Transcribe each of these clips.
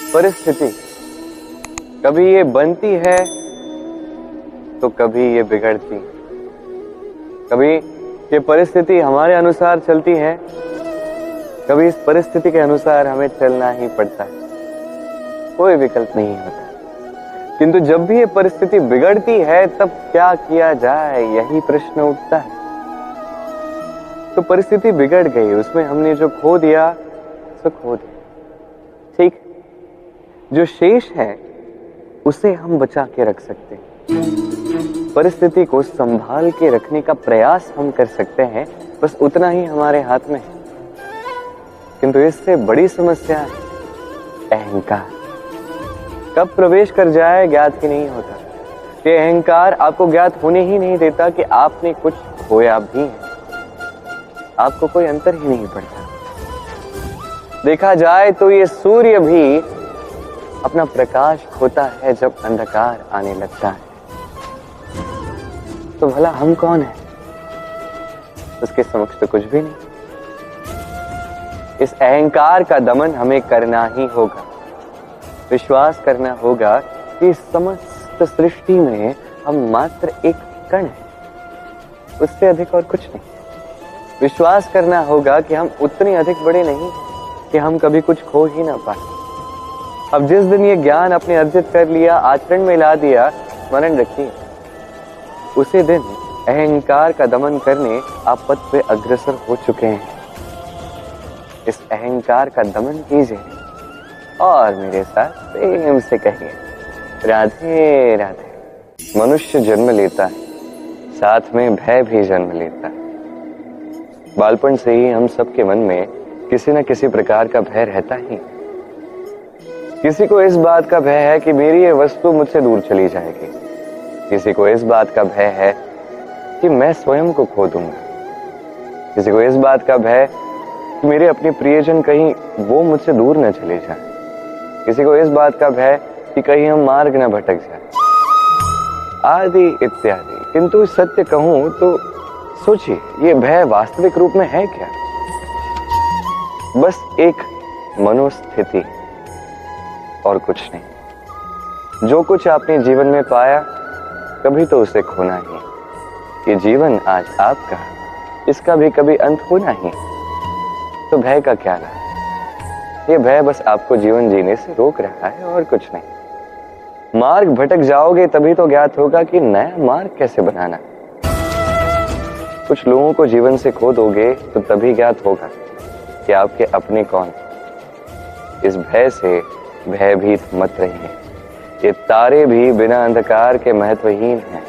परिस्थिति कभी ये बनती है तो कभी ये बिगड़ती। कभी ये परिस्थिति हमारे अनुसार चलती है, कभी इस परिस्थिति के अनुसार हमें चलना ही पड़ता है, कोई विकल्प नहीं होता। किंतु जब भी ये परिस्थिति बिगड़ती है तब क्या किया जाए, यही प्रश्न उठता है। तो परिस्थिति बिगड़ गई, उसमें हमने जो खो दिया सो खो दिया, ठीक। जो शेष है उसे हम बचा के रख सकते हैं, परिस्थिति को संभाल के रखने का प्रयास हम कर सकते हैं, बस उतना ही हमारे हाथ में है। किंतु इससे बड़ी समस्या है अहंकार। कब प्रवेश कर जाए ज्ञात ही नहीं होता। ये अहंकार आपको ज्ञात होने ही नहीं देता कि आपने कुछ खोया भी है, आपको कोई अंतर ही नहीं पड़ता। देखा जाए तो ये सूर्य भी अपना प्रकाश खोता है जब अंधकार आने लगता है। तो भला हम कौन है? उसके समक्ष तो कुछ भी नहीं। इस अहंकार का दमन हमें करना ही होगा। विश्वास करना होगा कि समस्त सृष्टि में हम मात्र एक कण हैं, उससे अधिक और कुछ नहीं। विश्वास करना होगा कि हम उतने अधिक बड़े नहीं कि हम कभी कुछ खो ही ना पाए। अब जिस दिन ये ज्ञान अपने अर्जित कर लिया, आचरण में ला दिया, स्मरण रखिए, उसी दिन अहंकार का दमन करने आप पथ पे अग्रसर हो चुके हैं। इस अहंकार का दमन कीजिए और मेरे साथ प्रेम से कहिए, राधे राधे। मनुष्य जन्म लेता है, साथ में भय भी जन्म लेता है। बालपन से ही हम सबके मन में किसी न किसी प्रकार का भय रहता ही। किसी को इस बात का भय है कि मेरी ये वस्तु मुझसे दूर चली जाएगी, किसी को इस बात का भय है कि मैं स्वयं को खो दूंगा, किसी को इस बात का भय कि मेरे अपने प्रियजन कहीं वो मुझसे दूर न चले जाए, किसी को इस बात का भय कि कहीं हम मार्ग न भटक जाए, आदि इत्यादि। किंतु सत्य कहूं तो सोचिए, ये भय वास्तविक रूप में है क्या? बस एक मनोस्थिति और कुछ नहीं। जो कुछ आपने जीवन में पाया कभी तो उसे खोना ही। ये जीवन आज आपका, इसका भी कभी अंत होना ही। तो भय का क्या लाभ? ये भय बस आपको जीवन जीने से रोक रहा है और कुछ नहीं। मार्ग भटक जाओगे तभी तो ज्ञात होगा कि नया मार्ग कैसे बनाना। कुछ लोगों को जीवन से खो दोगे तो तभी ज्ञात होगा कि आपके अपने कौन। इस भय से भयभीत मत रहिए। ये तारे भी बिना अंधकार के महत्वहीन हैं।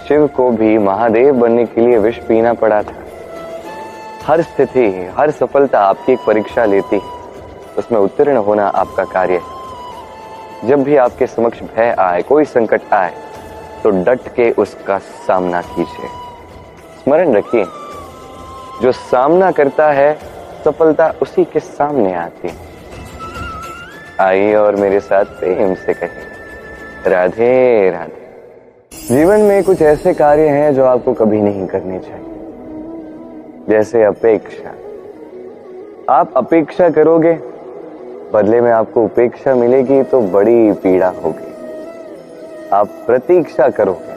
शिव को भी महादेव बनने के लिए विष पीना पड़ा था। हर स्थिति, हर सफलता आपकी एक परीक्षा लेती है, उसमें उत्तीर्ण होना आपका कार्य है। जब भी आपके समक्ष भय आए, कोई संकट आए, तो डट के उसका सामना कीजिए। स्मरण रखिए, जो सामना करता है सफलता उसी के सामने आती है। आइए और मेरे साथ प्रेम से कहिए, राधे राधे। जीवन में कुछ ऐसे कार्य हैं जो आपको कभी नहीं करने चाहिए, जैसे अपेक्षा। आप अपेक्षा करोगे, बदले में आपको उपेक्षा मिलेगी तो बड़ी पीड़ा होगी। आप प्रतीक्षा करोगे,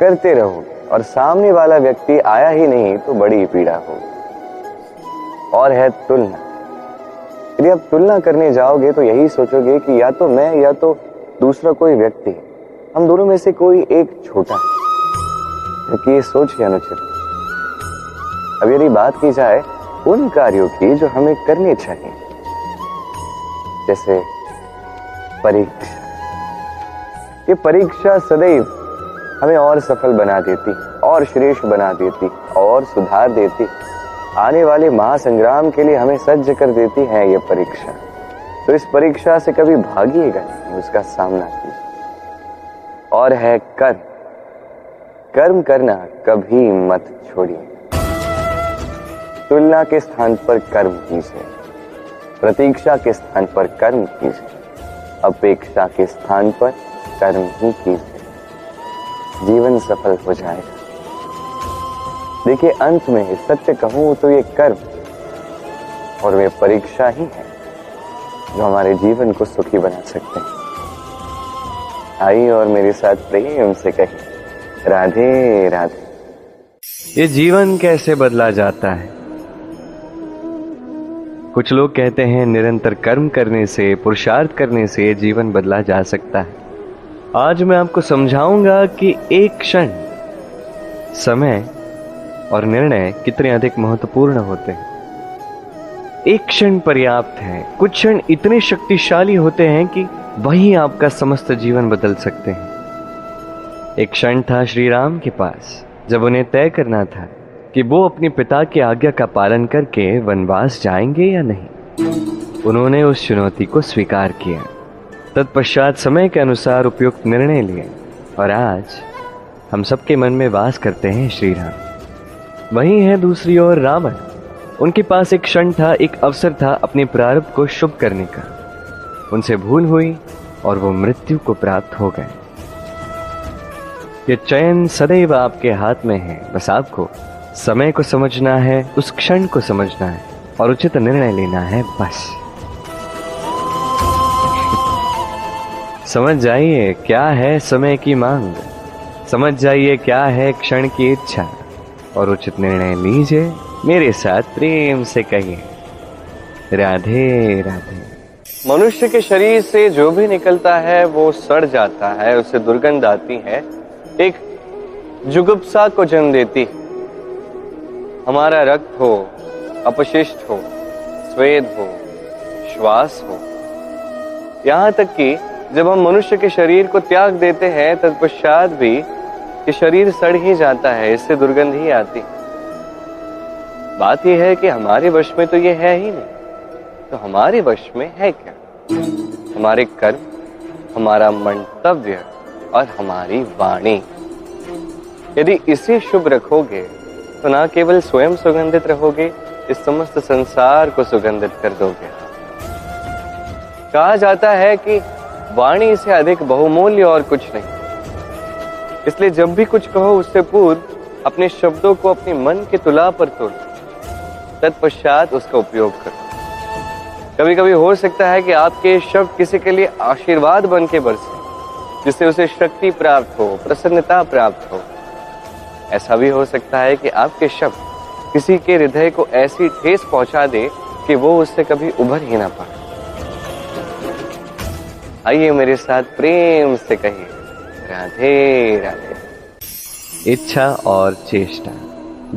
करते रहोगे और सामने वाला व्यक्ति आया ही नहीं तो बड़ी पीड़ा होगी। और है तुलना। यदि आप तुलना करने जाओगे तो यही सोचोगे कि या तो मैं या तो दूसरा कोई व्यक्ति, हम दोनों में से कोई एक छोटा है, क्योंकि ये सोच ही अनुचित। अब यदि बात की जाए उन कार्यों की जो हमें करने चाहिए, जैसे परीक्षा। ये परीक्षा सदैव हमें और सफल बना देती, और श्रेष्ठ बना देती, और सुधार देती। आने वाले महासंग्राम के लिए हमें सज्ज कर देती है ये परीक्षा। तो इस परीक्षा से कभी भागिएगा नहीं, उसका सामना कीजिए। और है कर्म। कर्म करना कभी मत छोड़िए। तुलना के स्थान पर कर्म कीजिए, प्रतीक्षा के स्थान पर कर्म कीजिए, अपेक्षा के स्थान पर कर्म ही कीजिए। जीवन सफल हो जाएगा। देखिए, अंत में सत्य कहूं तो ये कर्म और वे परीक्षा ही है जो हमारे जीवन को सुखी बना सकते हैं। आइए और मेरे साथ प्रेम से कहिए, राधे राधे। ये जीवन कैसे बदला जाता है? कुछ लोग कहते हैं निरंतर कर्म करने से, पुरुषार्थ करने से जीवन बदला जा सकता है। आज मैं आपको समझाऊंगा कि एक क्षण, समय और निर्णय कितने अधिक महत्वपूर्ण होते हैं। एक क्षण पर्याप्त है। कुछ क्षण इतने शक्तिशाली होते हैं कि वही आपका समस्त जीवन बदल सकते हैं। एक क्षण था श्री राम के पास, जब उन्हें तय करना था कि वो अपने पिता की आज्ञा का पालन करके वनवास जाएंगे या नहीं। उन्होंने उस चुनौती को स्वीकार किया। तत्पश्चात समय के अनुसार उपयुक्त निर्णय लिए और आज हम सबके मन में वास करते हैं श्री राम। वहीं है दूसरी ओर रावण। उनके पास एक क्षण था, एक अवसर था अपने प्रारब्ध को शुभ करने का। उनसे भूल हुई और वो मृत्यु को प्राप्त हो गए। ये चयन सदैव आपके हाथ में है, बस आपको समय को समझना है, उस क्षण को समझना है और उचित निर्णय लेना है। बस समझ जाइए क्या है समय की मांग, समझ जाइए क्या है क्षण की इच्छा और उचित निर्णय लीजिए। मेरे साथ प्रेम से कहिए, राधे राधे। मनुष्य के शरीर से जो भी निकलता है वो सड़ जाता है, उससे दुर्गंध आती है, एक जुगुप्सा को जन्म देती है। हमारा रक्त हो, अपशिष्ट हो, स्वेद हो, श्वास हो, यहाँ तक कि जब हम मनुष्य के शरीर को त्याग देते हैं तत्पश्चात भी ये शरीर सड़ ही जाता है, इससे दुर्गंध ही आती। बात यह है कि हमारे वश में तो ये है ही नहीं, तो हमारे वश में है क्या? हमारे कर्म, हमारा मंतव्य और हमारी वाणी। यदि इसे शुभ रखोगे तो ना केवल स्वयं सुगंधित रहोगे, इस समस्त संसार को सुगंधित कर दोगे। कहा जाता है कि वाणी से अधिक बहुमूल्य और कुछ नहीं, इसलिए जब भी कुछ कहो उससे पूर्व अपने शब्दों को अपने मन के तुला पर तोलो, तत्पश्चात उसका उपयोग करो। कभी कभी हो सकता है कि आपके शब्द किसी के लिए आशीर्वाद बन के बरसे, जिससे उसे शक्ति प्राप्त हो, प्रसन्नता प्राप्त हो। ऐसा भी हो सकता है कि आपके शब्द किसी के हृदय को ऐसी ठेस पहुंचा दे कि वो उससे कभी उभर ही ना पाए। आइए मेरे साथ प्रेम से कहिए, राधे राधे। इच्छा और चेष्टा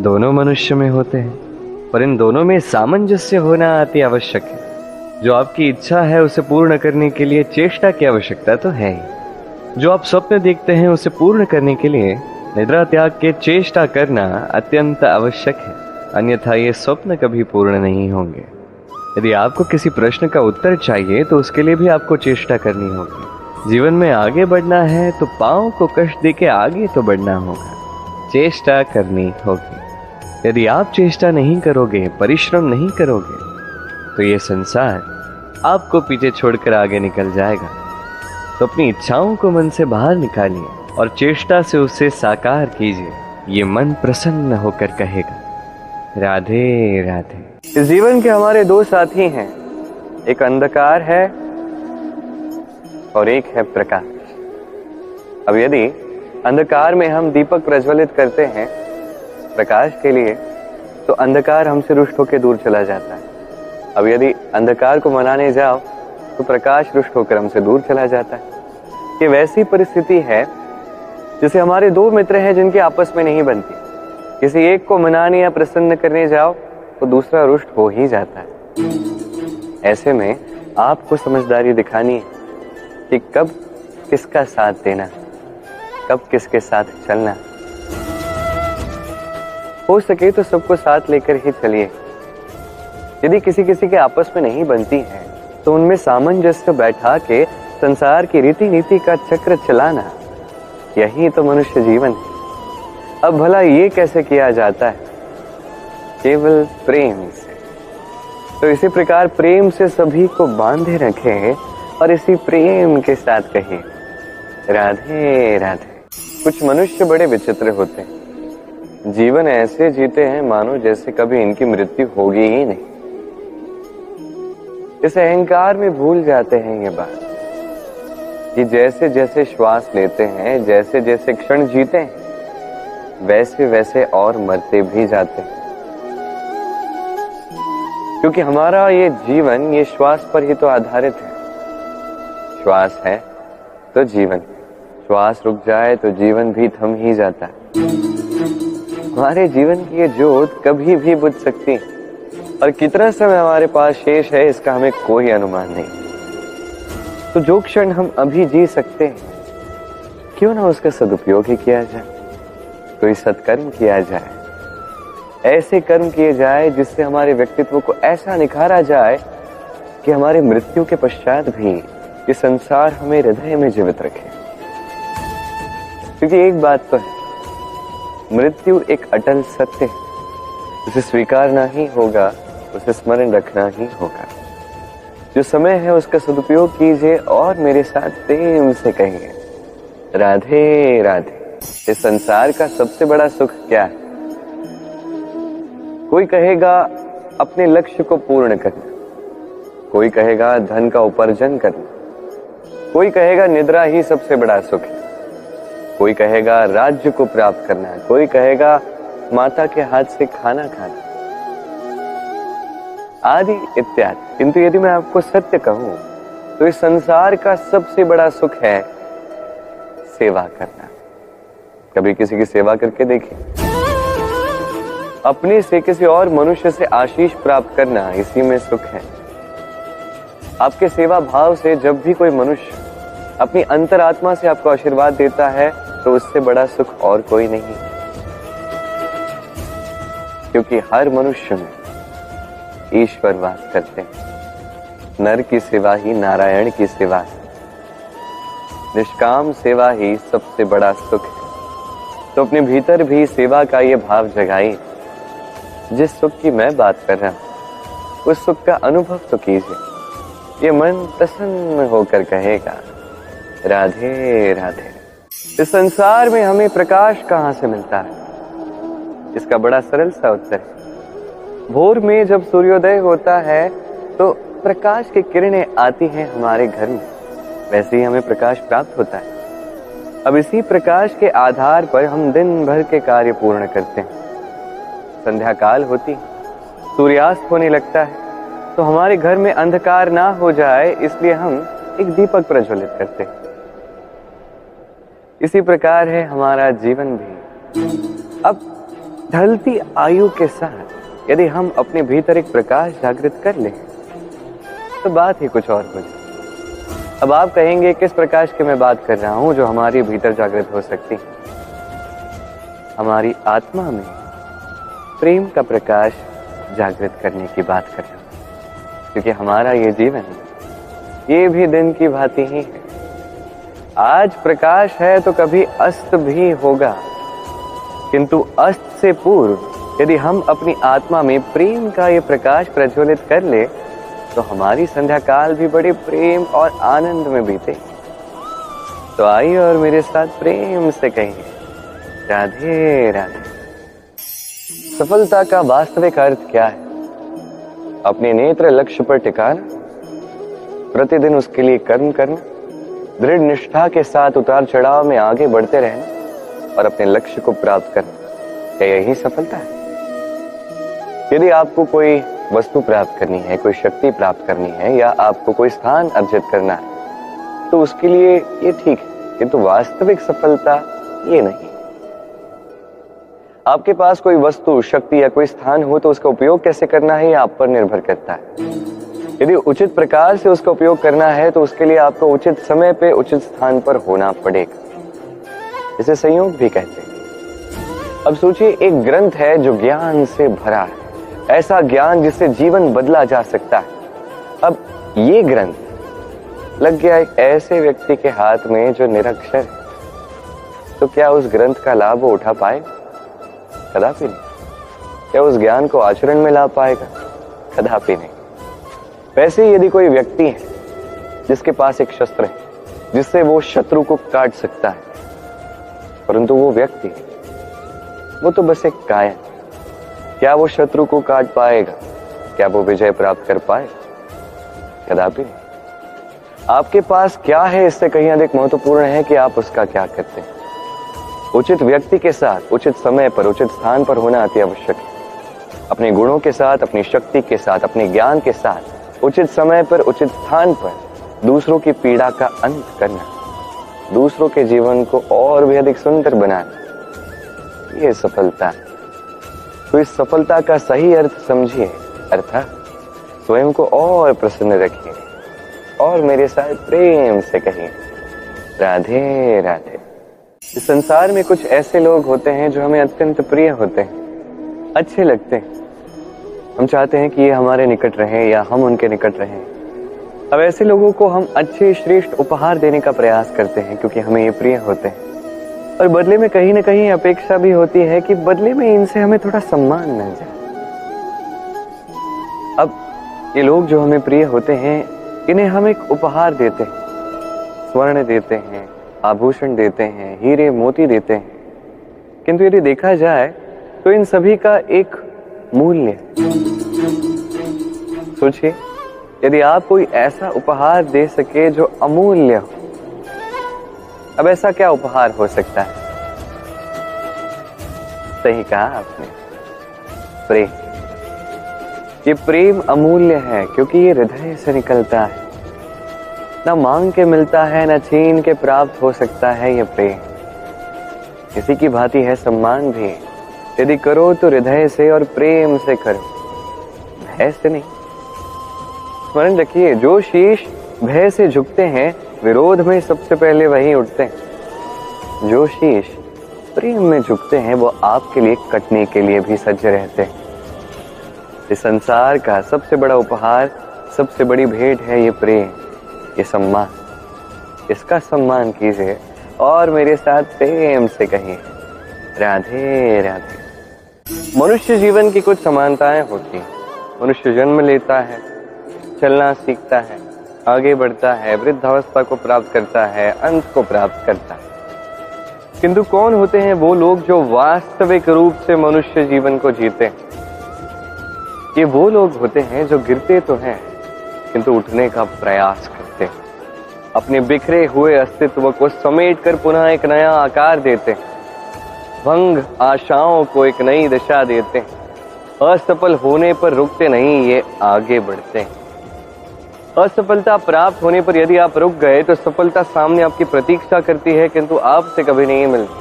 दोनों मनुष्य में होते हैं, पर इन दोनों में सामंजस्य होना अति आवश्यक है। जो आपकी इच्छा है उसे पूर्ण करने के लिए चेष्टा की आवश्यकता तो है ही। जो आप स्वप्न देखते हैं उसे पूर्ण करने के लिए निद्रा त्याग के चेष्टा करना अत्यंत आवश्यक है, अन्यथा ये स्वप्न कभी पूर्ण नहीं होंगे। यदि आपको किसी प्रश्न का उत्तर चाहिए तो उसके लिए भी आपको चेष्टा करनी होगी। जीवन में आगे बढ़ना है तो पांव को कष्ट देके आगे तो बढ़ना होगा, चेष्टा करनी होगी। यदि आप चेष्टा नहीं करोगे, परिश्रम नहीं करोगे, तो ये संसार आपको पीछे छोड़कर आगे निकल जाएगा। तो अपनी इच्छाओं को मन से बाहर निकालिए और चेष्टा से उसे साकार कीजिए। ये मन प्रसन्न होकर कहेगा, राधे राधे। इस जीवन के हमारे दो साथी हैं, एक अंधकार है और एक है प्रकाश। अब यदि अंधकार में हम दीपक प्रज्वलित करते हैं प्रकाश के लिए, तो अंधकार हमसे रुष्ट होकर दूर चला जाता है। अब यदि अंधकार को मनाने जाओ तो प्रकाश रुष्ट होकर हमसे दूर चला जाता है। ये वैसी परिस्थिति है जैसे हमारे दो मित्र हैं जिनके आपस में नहीं बनती। किसी एक को मनाने या प्रसन्न करने जाओ तो दूसरा रुष्ट हो ही जाता है। ऐसे में आपको समझदारी दिखानी है कि कब किसका साथ देना, कब किसके साथ चलना। हो सके तो सबको साथ लेकर ही चलिए। यदि किसी किसी के आपस में नहीं बनती है तो उनमें सामंजस्य बैठा के संसार की रीति नीति का चक्र चलाना, यही तो मनुष्य जीवन है। अब भला ये कैसे किया जाता है? केवल प्रेम से। तो इसी प्रकार प्रेम से सभी को बांधे रखें और इसी प्रेम के साथ कहिए, राधे राधे। कुछ मनुष्य बड़े विचित्र होते हैं, जीवन ऐसे जीते हैं मानो जैसे कभी इनकी मृत्यु होगी ही नहीं। इस अहंकार में भूल जाते हैं ये बात कि जैसे जैसे श्वास लेते हैं, जैसे जैसे क्षण जीते हैं, वैसे वैसे और मरते भी जाते हैं। क्योंकि हमारा ये जीवन ये श्वास पर ही तो आधारित है। श्वास है तो जीवन, श्वास रुक जाए तो जीवन भी थम ही जाता है। हमारे जीवन की ये ज्योत कभी भी बुझ सकती है और कितना समय हमारे पास शेष है इसका हमें कोई अनुमान नहीं। तो जो क्षण हम अभी जी सकते हैं, क्यों ना उसका सदुपयोग ही किया जाए, कोई सत्कर्म किया जाए, ऐसे कर्म किए जाए जिससे हमारे व्यक्तित्व को ऐसा निखारा जाए कि हमारे मृत्यु के पश्चात भी ये संसार हमें हृदय में जीवित रखे। क्योंकि एक बात तो है, मृत्यु एक अटल सत्य है, उसे स्वीकारना ही होगा, उसे स्मरण रखना ही होगा। जो समय है उसका सदुपयोग कीजिए और मेरे साथ प्रेम से कहिए राधे राधे। इस संसार का सबसे बड़ा सुख क्या है? कोई कहेगा अपने लक्ष्य को पूर्ण करना, कोई कहेगा धन का उपार्जन करना, कोई कहेगा निद्रा ही सबसे बड़ा सुख है, कोई कहेगा राज्य को प्राप्त करना, कोई कहेगा माता के हाथ से खाना खाना, आदि इत्यादि। किंतु यदि मैं आपको सत्य कहूं तो इस संसार का सबसे बड़ा सुख है सेवा करना। कभी किसी की सेवा करके देखिए, अपने से किसी और मनुष्य से आशीष प्राप्त करना, इसी में सुख है। आपके सेवा भाव से जब भी कोई मनुष्य अपनी अंतरात्मा से आपको आशीर्वाद देता है तो उससे बड़ा सुख और कोई नहीं। क्योंकि हर मनुष्य में ईश्वर वास करते हैं। नर की सेवा ही नारायण की सेवा है, निष्काम सेवा ही सबसे बड़ा सुख है। तो अपने भीतर भी सेवा का ये भाव जगाइए। जिस सुख की मैं बात कर रहा हूं उस सुख का अनुभव तो कीजिए। ये मन प्रसन्न होकर कहेगा राधे राधे। इस संसार में हमें प्रकाश कहां से मिलता है? इसका बड़ा सरल सा उत्तर है, भोर में जब सूर्योदय होता है तो प्रकाश की किरणें आती हैं हमारे घर में, वैसे ही हमें प्रकाश प्राप्त होता है। अब इसी प्रकाश के आधार पर हम दिन भर के कार्य पूर्ण करते हैं। संध्या काल होती, सूर्यास्त होने लगता है, तो हमारे घर में अंधकार ना हो जाए इसलिए हम एक दीपक प्रज्वलित करते हैं। इसी प्रकार है हमारा जीवन भी। अब ढलती आयु के साथ यदि हम अपने भीतर एक प्रकाश जागृत कर लें तो बात ही कुछ और कुछ। अब आप कहेंगे किस प्रकाश की मैं बात कर रहा हूं जो हमारे भीतर जागृत हो सकती? हमारी आत्मा में प्रेम का प्रकाश जागृत करने की बात कर रहा हूं। क्योंकि हमारा ये जीवन ये भी दिन की भांति ही है। आज प्रकाश है तो कभी अस्त भी होगा, किंतु अस्त से पूर्व यदि हम अपनी आत्मा में प्रेम का ये प्रकाश प्रज्वलित कर ले तो हमारी संध्या काल भी बड़े प्रेम और आनंद में बीते। तो आइए और मेरे साथ प्रेम से कहिए राधे राधे। सफलता का वास्तविक अर्थ क्या है? अपने नेत्र लक्ष्य पर टिकाना, प्रतिदिन उसके लिए कर्म करना, दृढ़ निष्ठा के साथ उतार चढ़ाव में आगे बढ़ते रहना और अपने लक्ष्य को प्राप्त करना। क्या यही सफलता है? यदि आपको कोई वस्तु प्राप्त करनी है, कोई शक्ति प्राप्त करनी है या आपको कोई स्थान अर्जित करना है तो उसके लिए ये ठीक है, किंतु वास्तविक सफलता ये नहीं। आपके पास कोई वस्तु, शक्ति या कोई स्थान हो तो उसका उपयोग कैसे करना है ये आप पर निर्भर करता है। यदि उचित प्रकार से उसका उपयोग करना है तो उसके लिए आपको उचित समय पे उचित स्थान पर होना पड़ेगा। इसे संयोग भी कहते हैं। अब सोचिए, एक ग्रंथ है जो ज्ञान से भरा है, ऐसा ज्ञान जिससे जीवन बदला जा सकता है। अब ये ग्रंथ लग गया एक ऐसे व्यक्ति के हाथ में जो निरक्षर है, तो क्या उस ग्रंथ का लाभ वो उठा पाएगा? कदापि नहीं। क्या उस ज्ञान को आचरण में ला पाएगा? कदापि नहीं। वैसे यदि कोई व्यक्ति है जिसके पास एक शस्त्र है जिससे वो शत्रु को काट सकता है, परंतु वो व्यक्ति वो तो बस एक काया, क्या वो शत्रु को काट पाएगा? क्या वो विजय प्राप्त कर पाए? कदापि नहीं। आपके पास क्या है इससे कहीं अधिक महत्वपूर्ण है कि आप उसका क्या करते हैं। उचित व्यक्ति के साथ उचित समय पर उचित स्थान पर होना अति आवश्यक है। अपने गुणों के साथ, अपनी शक्ति के साथ, अपने ज्ञान के साथ उचित समय पर उचित स्थान पर दूसरों की पीड़ा का अंत करना, दूसरों के जीवन को और भी अधिक सुंदर बनाना, ये सफलता है। तो इस सफलता का सही अर्थ समझिए, अर्थात स्वयं को और प्रसन्न रखिए और मेरे साथ प्रेम से कहिए राधे राधे। इस संसार में कुछ ऐसे लोग होते हैं जो हमें अत्यंत प्रिय होते हैं, अच्छे लगते हैं। हम चाहते हैं कि ये हमारे निकट रहे या हम उनके निकट रहें। अब ऐसे लोगों को हम अच्छे श्रेष्ठ उपहार देने का प्रयास करते हैं क्योंकि हमें ये प्रिय होते हैं, और बदले में कहीं ना कहीं अपेक्षा भी होती है कि बदले में इनसे हमें थोड़ा सम्मान मिल जाए। अब ये लोग जो हमें प्रिय होते हैं, इन्हें हम एक उपहार देते हैं, स्वर्ण देते हैं, आभूषण देते हैं, हीरे मोती देते हैं, किंतु यदि देखा जाए तो इन सभी का एक मूल्य है। सोचिए, यदि आप कोई ऐसा उपहार दे सके जो अमूल्य हो, अब ऐसा क्या उपहार हो सकता है? सही कहा आपने, प्रेम। ये प्रेम अमूल्य है क्योंकि ये हृदय से निकलता है, ना मांग के मिलता है, ना छीन के प्राप्त हो सकता है ये प्रेम। इसी की भांति है सम्मान भी, यदि करो तो हृदय से और प्रेम से करो, भय से नहीं। स्मरण रखिए, जो शीश भय से झुकते हैं विरोध में सबसे पहले वही उठते हैं। जो शीश प्रेम में झुकते हैं वो आपके लिए कटने के लिए भी सज्ज रहते हैं। इस संसार का सबसे बड़ा उपहार, सबसे बड़ी भेंट है ये प्रेम, ये सम्मान। इसका सम्मान कीजिए और मेरे साथ प्रेम से कहिए राधे राधे। मनुष्य जीवन की कुछ समानताएं होती हैं। मनुष्य जन्म लेता है, चलना सीखता है, आगे बढ़ता है, वृद्धावस्था को प्राप्त करता है, अंत को प्राप्त करता है। किंतु कौन होते हैं वो लोग जो वास्तविक रूप से मनुष्य जीवन को जीते हैं? ये वो लोग होते हैं जो गिरते तो हैं किंतु उठने का प्रयास करते हैं, अपने बिखरे हुए अस्तित्व को समेटकर पुनः एक नया आकार देते हैं, भंग आशाओं को एक नई दिशा देते हैं, असफल होने पर रुकते नहीं, ये आगे बढ़ते हैं। असफलता प्राप्त होने पर यदि आप रुक गए तो सफलता सामने आपकी प्रतीक्षा करती है किंतु आपसे कभी नहीं मिलती।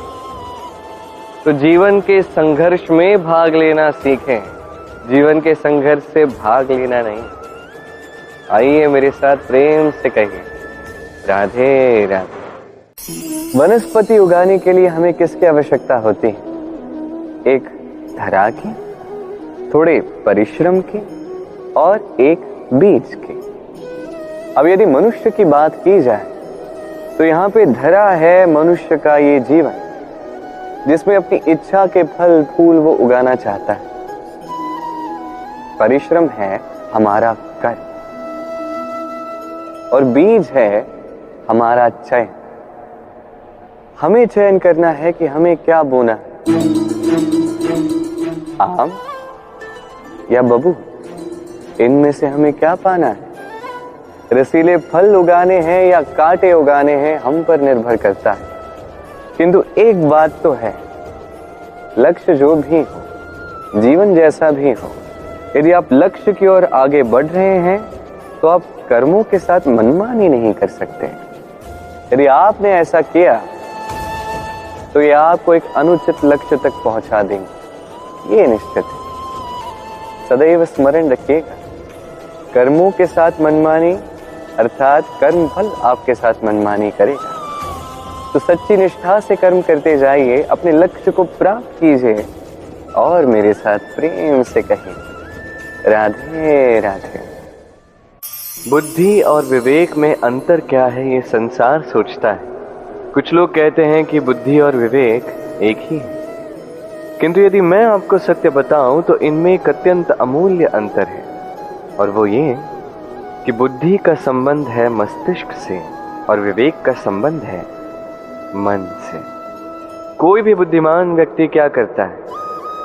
तो जीवन के संघर्ष में भाग लेना सीखें, जीवन के संघर्ष से भाग लेना नहीं। आइए मेरे साथ प्रेम से कहिए राधे राधे। वनस्पति उगाने के लिए हमें किसकी आवश्यकता होती है? एक धरा की, थोड़े परिश्रम की और एक बीज की। अब यदि मनुष्य की बात की जाए तो यहाँ पे धरा है मनुष्य का ये जीवन, जिसमें अपनी इच्छा के फल फूल वो उगाना चाहता है। परिश्रम है हमारा कर्म और बीज है हमारा चयन। हमें चयन करना है कि हमें क्या बोना है, आम या बबूल, इनमें से हमें क्या पाना है। रसीले फल उगाने हैं या कांटे उगाने हैं हम पर निर्भर करता है। किंतु एक बात तो है, लक्ष्य जो भी हो, जीवन जैसा भी हो, यदि आप लक्ष्य की ओर आगे बढ़ रहे हैं तो आप कर्मों के साथ मनमानी नहीं कर सकते। यदि आपने ऐसा किया तो ये आपको एक अनुचित लक्ष्य तक पहुंचा देंगे, ये निश्चित है। सदैव स्मरण रखिएगा, कर्मों के साथ मनमानी अर्थात कर्म फल आपके साथ मनमानी करेगा। तो सच्ची निष्ठा से कर्म करते जाइए, अपने लक्ष्य को प्राप्त कीजिए और मेरे साथ प्रेम से कहिए राधे राधे। बुद्धि और विवेक में अंतर क्या है ये संसार सोचता है। कुछ लोग कहते हैं कि बुद्धि और विवेक एक ही है, किंतु यदि मैं आपको सत्य बताऊं तो इनमें एक अत्यंत अमूल्य अंतर है, और वो ये कि बुद्धि का संबंध है मस्तिष्क से और विवेक का संबंध है मन से। कोई भी बुद्धिमान व्यक्ति क्या करता है?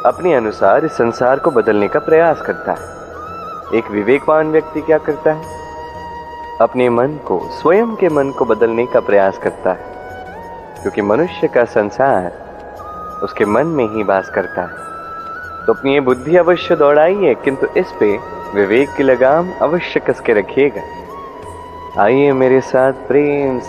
अपने अनुसार इस संसार को बदलने का प्रयास करता है। एक विवेकवान व्यक्ति क्या करता है? अपने मन को, स्वयं के मन को बदलने का प्रयास करता है, क्योंकि मनुष्य का संसार उसके मन में ही वास करता है। तो अपनी ये बुद्धि अवश्य दौड़ाइए, किंतु इस पे विवेक की लगाम अवश्य कस के रखिएगा। आइए मेरे साथ प्रेम